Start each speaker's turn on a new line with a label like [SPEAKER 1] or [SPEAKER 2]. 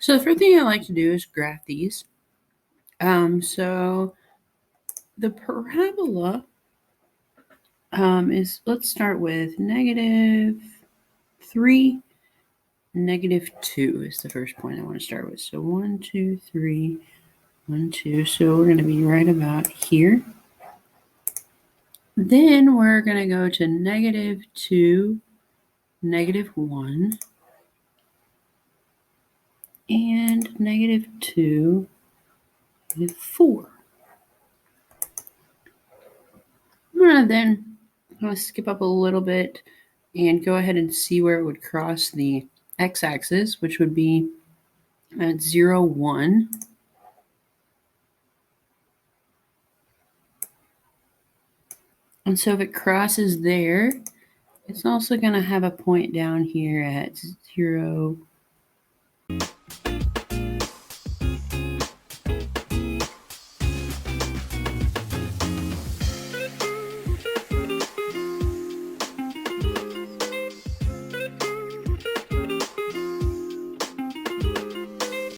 [SPEAKER 1] So the first thing I like to do is graph these. So the parabola let's start with -3, -2 is the first point I want to start with. So 1, 2, 3, 1, 2. So we're going to be right about here. Then we're going to go to -2, -1, and -2, -4. I'm going to skip up a little bit and go ahead and see where it would cross the x-axis, which would be at 0, 1. And so if it crosses there, it's also going to have a point down here at 0,